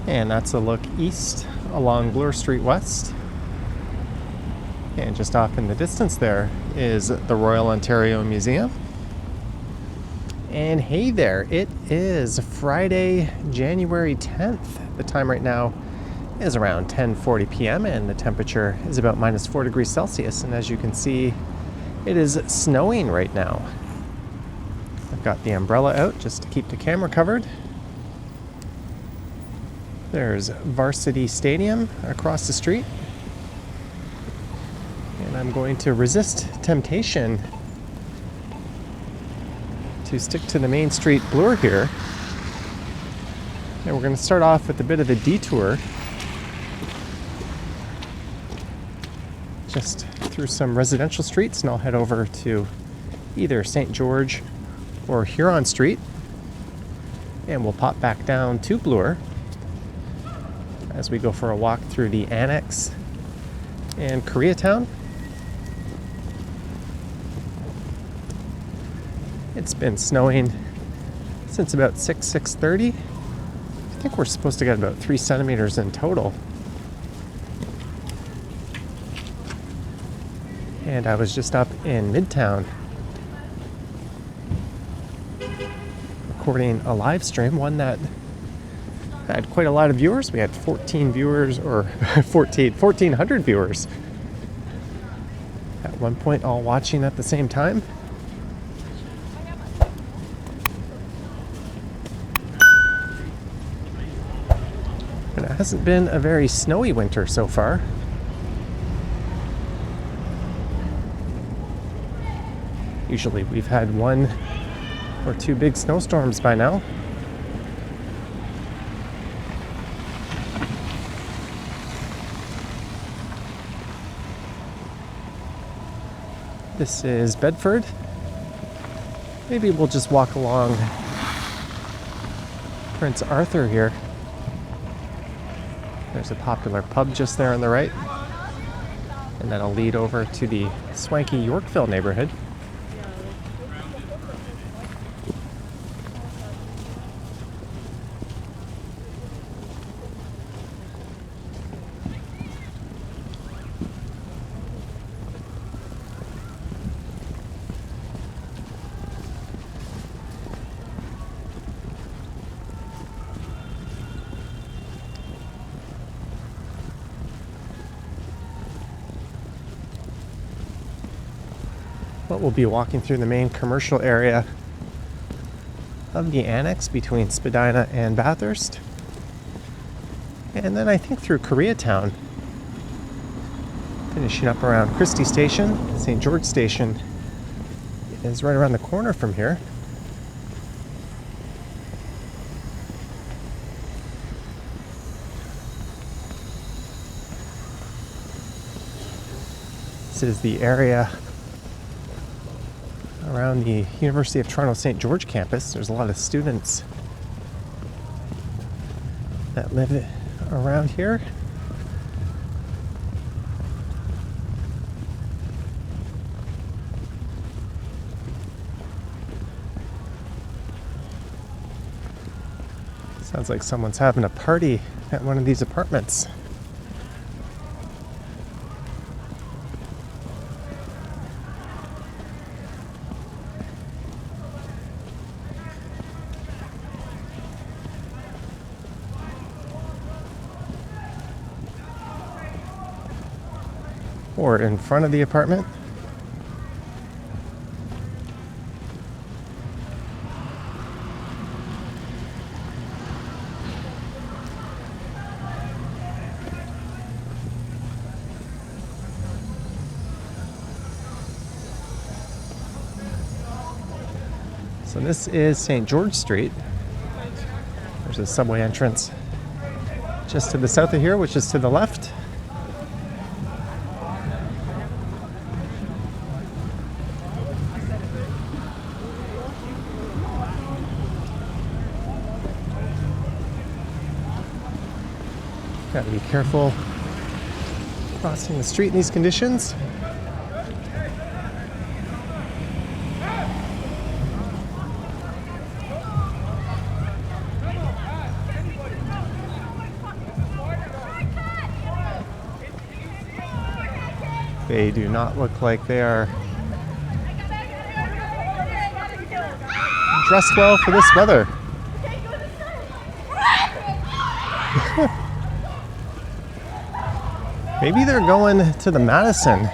And that's a look east along Bloor Street West. And just off in the distance there is the Royal Ontario Museum. And hey there, it is Friday, January 10th. The time right now is around 10:40 p.m. and the temperature is about minus 4 degrees Celsius. And as you can see, it is snowing right now. I've got the umbrella out just to keep the camera covered. There's Varsity Stadium across the street. And I'm going to resist temptation to stick to the main street Bloor here. And we're going to start off with a bit of a detour just through some residential streets, and I'll head over to either St. George or Huron Street, and we'll pop back down to Bloor as we go for a walk through the Annex and Koreatown. It's been snowing since about 6:30. I think we're supposed to get about 3 centimeters in total. And I was just up in Midtown recording a live stream, one that had quite a lot of viewers. We had 14 viewers, or 1,400 viewers at one point, all watching at the same time. And it hasn't been a very snowy winter so far. Usually we've had 1 or 2 big snowstorms by now. This is Bedford. Maybe we'll just walk along Prince Arthur here. There's a popular pub just there on the right. And that'll lead over to the swanky Yorkville neighborhood. But we'll be walking through the main commercial area of the Annex between Spadina and Bathurst. And then I think through Koreatown, finishing up around Christie Station. St. George Station is right around the corner from here. This is the area around the University of Toronto St. George campus. There's a lot of students that live around here. Sounds like someone's having a party at one of these apartments. Or in front of the apartment. So this is St. George Street. There's a subway entrance just to the south of here, which is to the left. Gotta be careful crossing the street in these conditions. They do not look like they are dressed well for this weather. Maybe they're going to the Madison.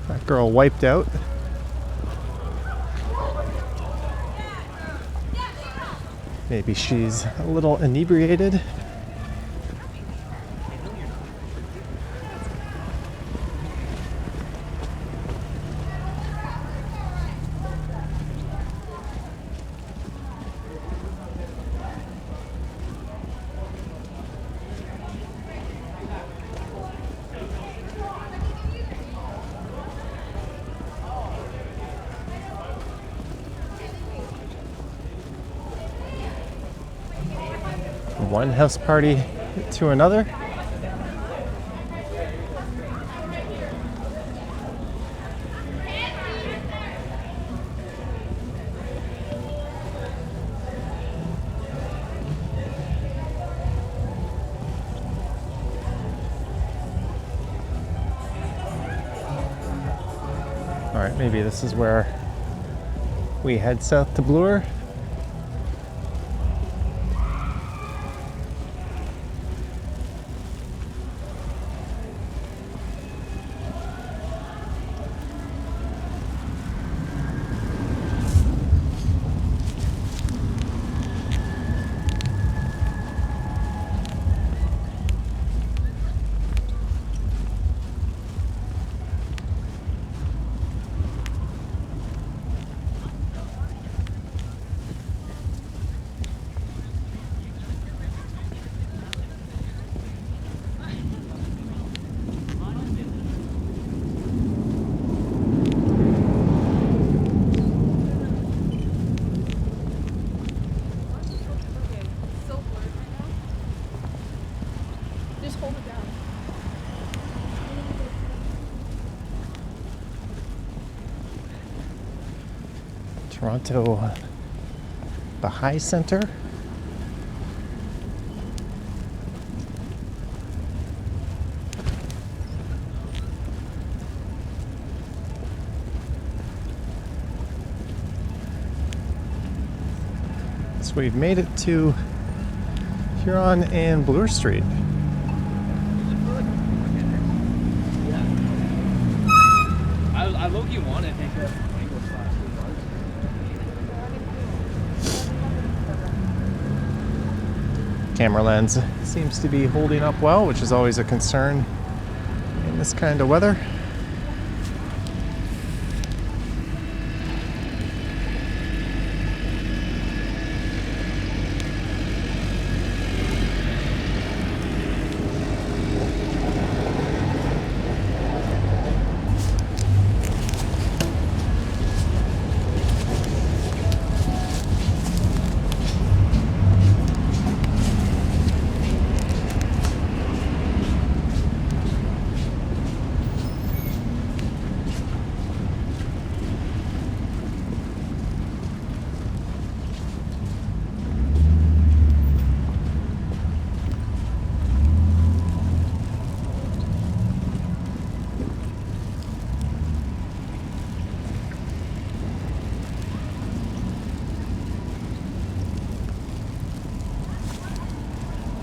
That girl wiped out. Maybe she's a little inebriated. One house party to another. All right, maybe this is where we head south to Bloor. Toronto Baha'i Center. So we've made it to Huron and Bloor Street. I low-key want to take it. Camera lens seems to be holding up well, which is always a concern in this kind of weather.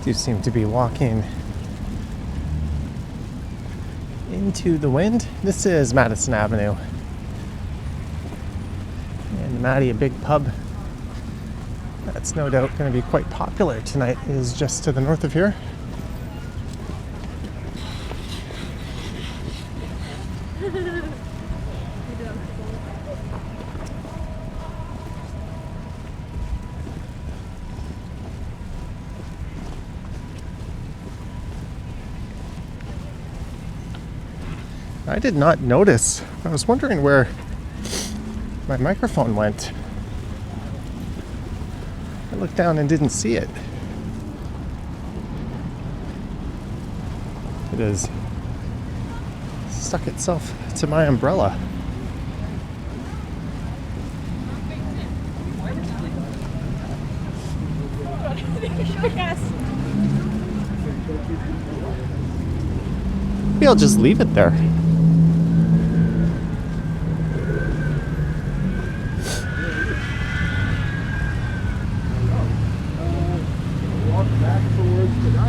Do seem to be walking into the wind. This is Madison Avenue. And Maddie, a big pub that's no doubt going to be quite popular tonight, is just to the north of here. I did not notice. I was wondering where my microphone went. I looked down and didn't see it. It is stuck itself to my umbrella. Maybe I'll just leave it there.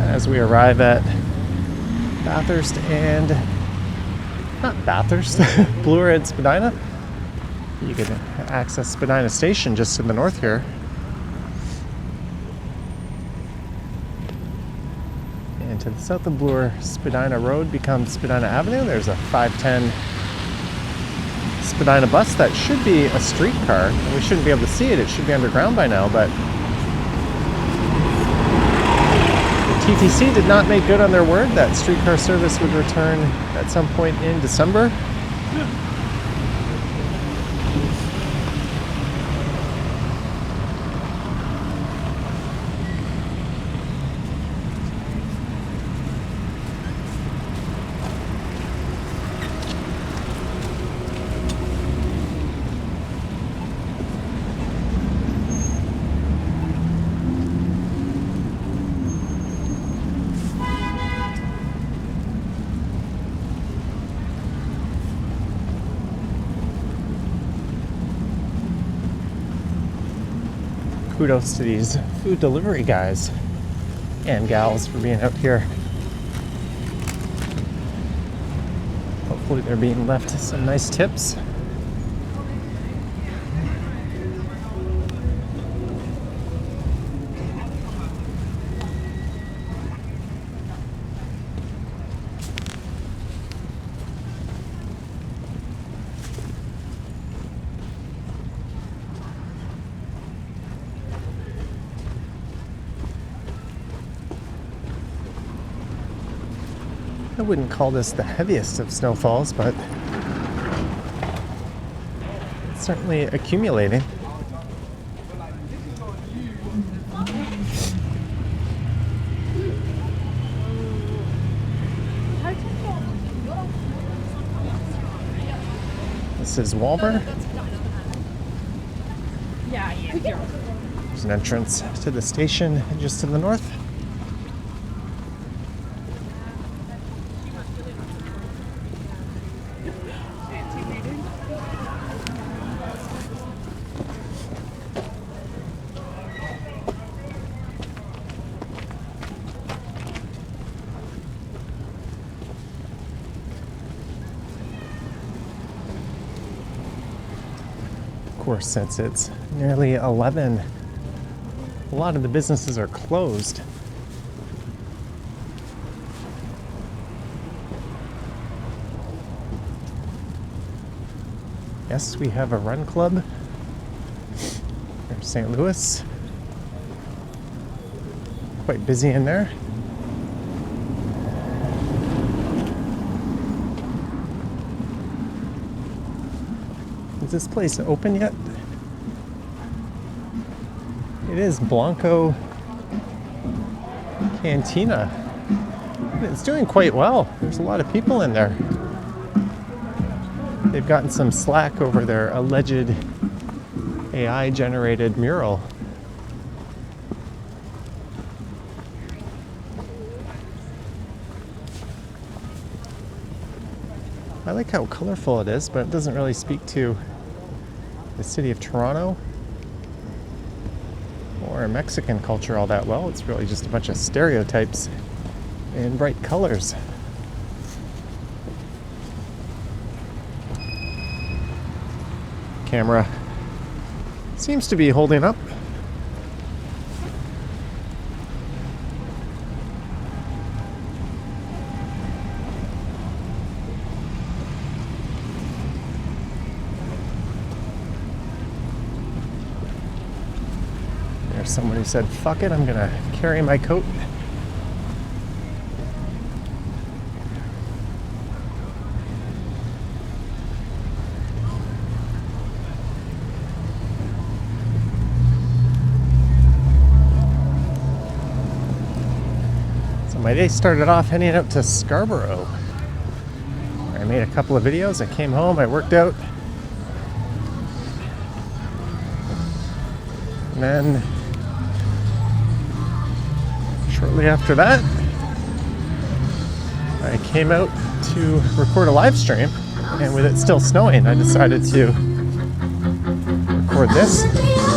As we arrive at Bathurst and not Bathurst, Bloor and Spadina. You can access Spadina Station just to the north here. And to the south of Bloor, Spadina Road becomes Spadina Avenue. There's a 510 Spadina bus that should be a streetcar. We shouldn't be able to see it. It should be underground by now, but TTC did not make good on their word that streetcar service would return at some point in December. Kudos to these food delivery guys and gals for being out here. Hopefully they're being left some nice tips. I wouldn't call this the heaviest of snowfalls, but it's certainly accumulating. This is Walmer. There's an entrance to the station just to the north. Of course, since it's nearly 11, a lot of the businesses are closed. Yes, we have a run club. There's St. Louis. Quite busy in there. Is this place open yet? It is Blanco Cantina. It's doing quite well. There's a lot of people in there. They've gotten some slack over their alleged AI-generated mural. I like how colorful it is, but it doesn't really speak to the city of Toronto or Mexican culture all that well. It's really just a bunch of stereotypes in bright colors. Camera seems to be holding up. There's someone who said, fuck it, I'm gonna carry my coat. So my day started off heading out to Scarborough, where I made a couple of videos. I came home, I worked out. And then shortly after that, I came out to record a live stream, and with it still snowing, I decided to record this.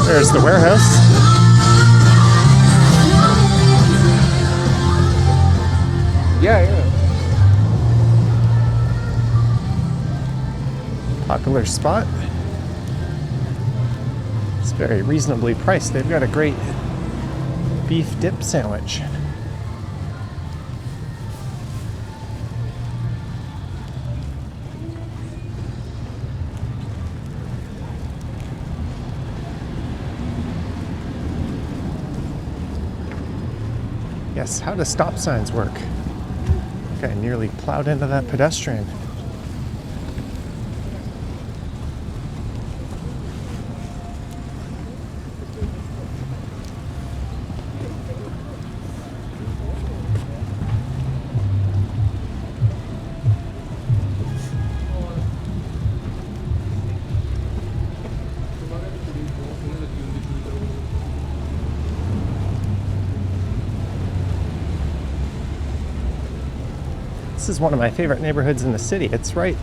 There's the warehouse. Yeah. Popular spot. It's very reasonably priced. They've got a great beef dip sandwich. Yes, how do stop signs work? I nearly plowed into that pedestrian. This is one of my favorite neighborhoods in the city. It's right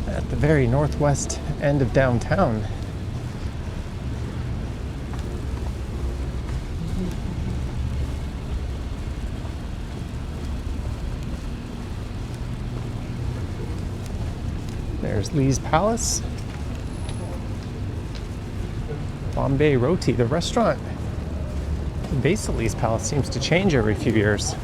at the very northwest end of downtown. There's Lee's Palace. Bombay Roti, the restaurant. The base of Lee's Palace seems to change every few years.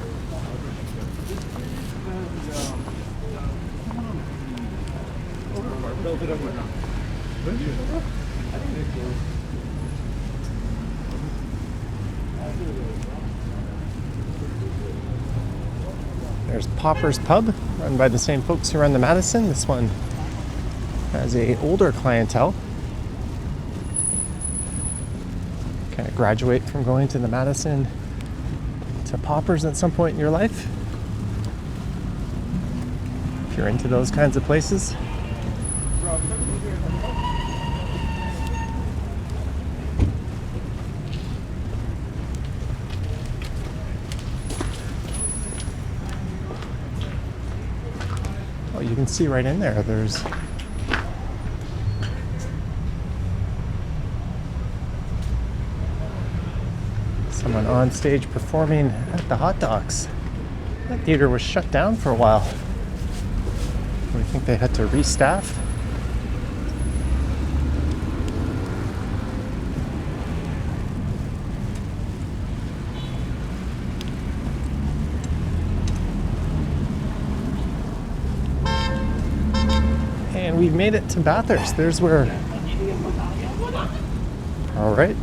There's Popper's Pub, run by the same folks who run the Madison. This one has a older clientele. Kind of graduate from going to the Madison to Popper's at some point in your life, if you're into those kinds of places. Oh, you can see right in there, there's someone on stage performing at the Hot Dogs. That theater was shut down for a while. We think they had to restaff. And we've made it to Bathurst. There's where, all right,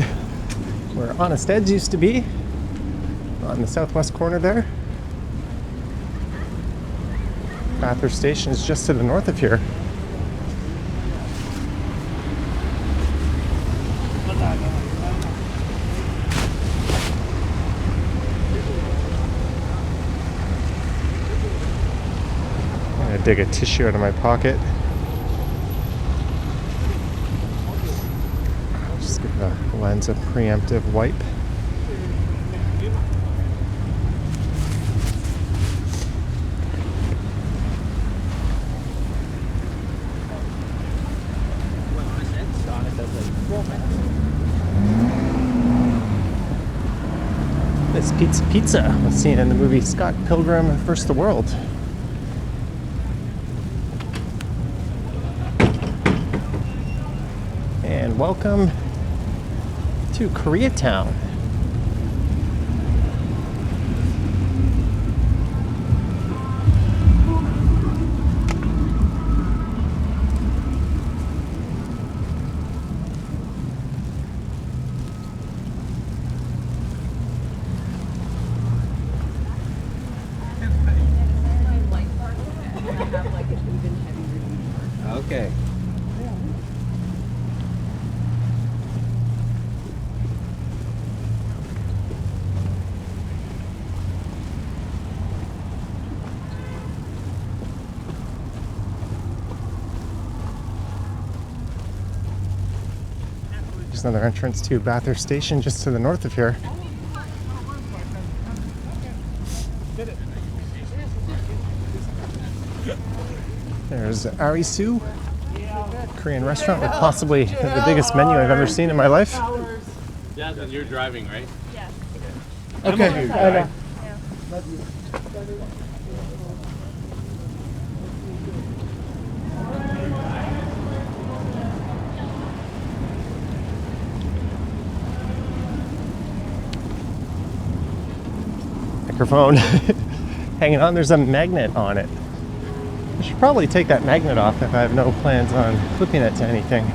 where Honest Ed's used to be, on the southwest corner there. Bathurst Station is just to the north of here. I'm gonna dig a tissue out of my pocket. Just give the lens a preemptive wipe. This pizza was seen in the movie Scott Pilgrim vs. the World. And welcome to Koreatown. Okay. There's another entrance to Bathurst Station just to the north of here. There's Arisu, Korean restaurant with possibly the biggest menu I've ever seen in my life. Jasmine, you're driving, right? Yes. Okay. Microphone hanging on. There's a magnet on it. I should probably take that magnet off if I have no plans on flipping it to anything.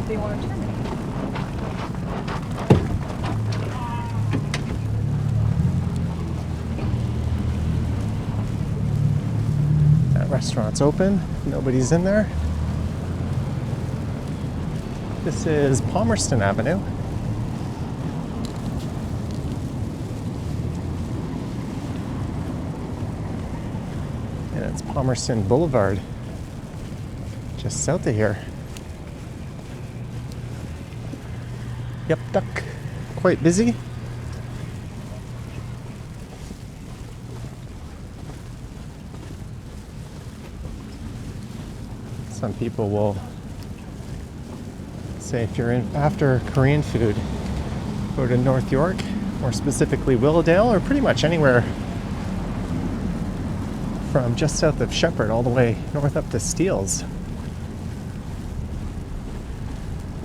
They want to turn it. That restaurant's open. Nobody's in there. This is Palmerston Avenue. And it's Palmerston Boulevard, just south of here. Yep, duck. Quite busy. Some people will say if you're in after Korean food, go to North York, more specifically Willowdale, or pretty much anywhere from just south of Shepherd all the way north up to Steeles.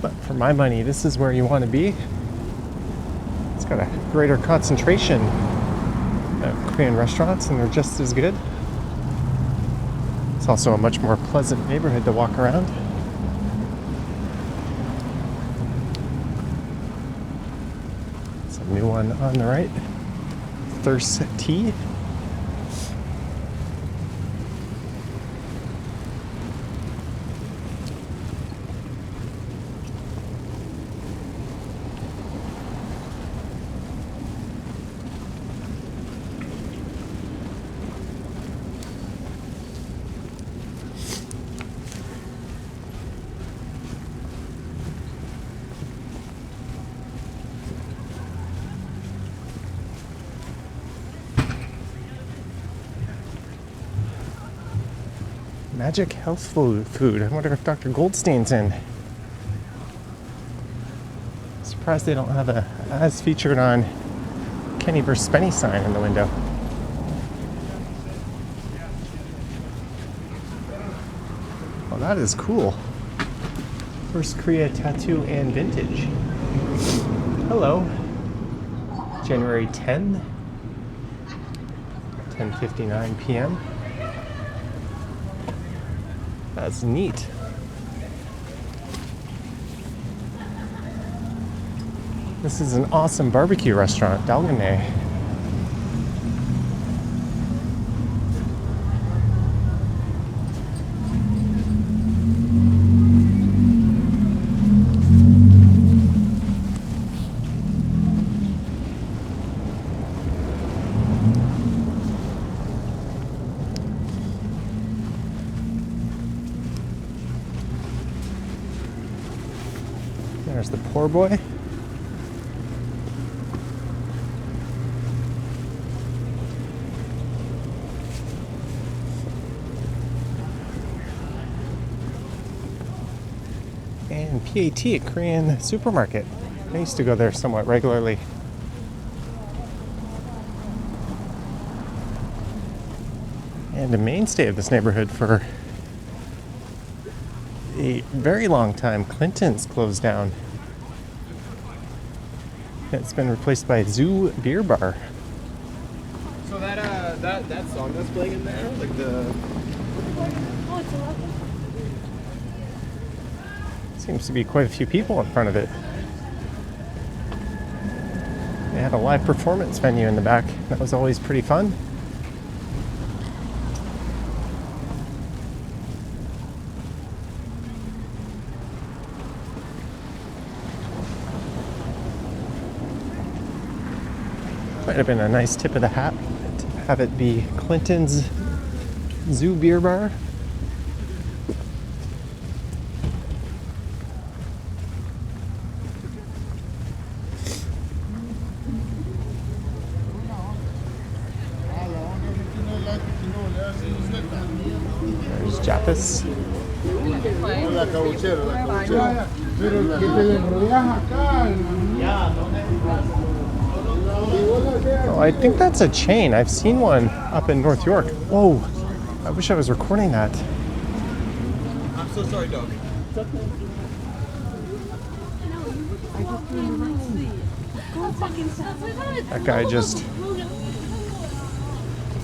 But for my money, this is where you want to be. It's got a greater concentration of Korean restaurants, and they're just as good. It's also a much more pleasant neighborhood to walk around. It's a new one on the right. Thirst Tea. Magic health food. I wonder if Dr. Goldstein's in. Surprised they don't have a as featured on Kenny vs. Spenny sign in the window. Well, that is cool. First Korea tattoo and vintage. Hello. January 10, 10:59 p.m. That's neat. This is an awesome barbecue restaurant, Dalgane. There's the poor boy. And PAT, a Korean supermarket. I used to go there somewhat regularly. And a mainstay of this neighborhood for a very long time. Clinton's closed down. It's been replaced by Zoo Beer Bar. So that song that's playing in there, like the. Oh, it's 11. Seems to be quite a few people in front of it. They had a live performance venue in the back. That was always pretty fun. Might have been a nice tip of the hat have it be Clinton's Zoo Beer Bar. There's Jappus. Oh, I think that's a chain. I've seen one up in North York. Whoa, I wish I was recording that. I'm so sorry, dog. That guy just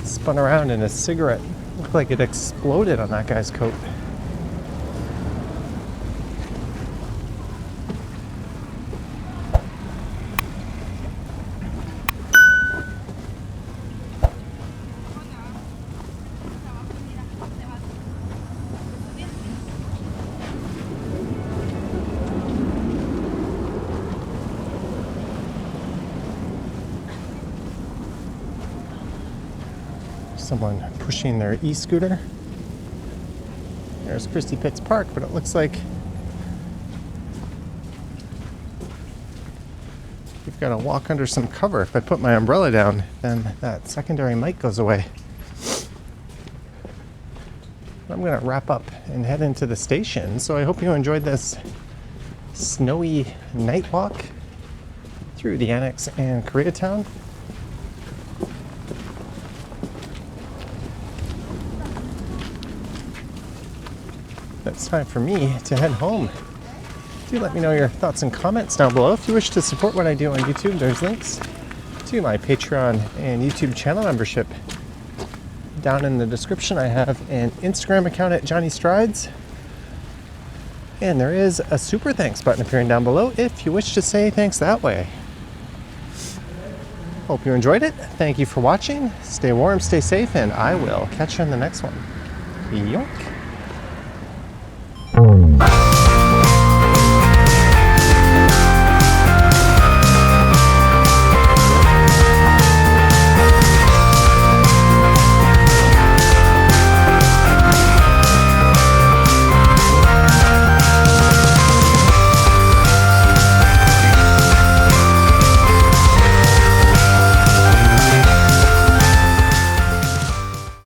spun around in a cigarette. Looked like it exploded on that guy's coat. Someone pushing their e-scooter. There's Christie Pitts Park, but it looks like you've got to walk under some cover. If I put my umbrella down, then that secondary mic goes away. I'm going to wrap up and head into the station. So I hope you enjoyed this snowy night walk through the Annex and Koreatown. It's time for me to head home. Do let me know your thoughts and comments down below. If you wish to support what I do on YouTube, there's links to my Patreon and YouTube channel membership down in the description. I have an Instagram account at Johnny Strides, and there is a super thanks button appearing down below if you wish to say thanks that way. Hope you enjoyed it. Thank you for watching. Stay warm, stay safe, and I will catch you in the next one. Yoink.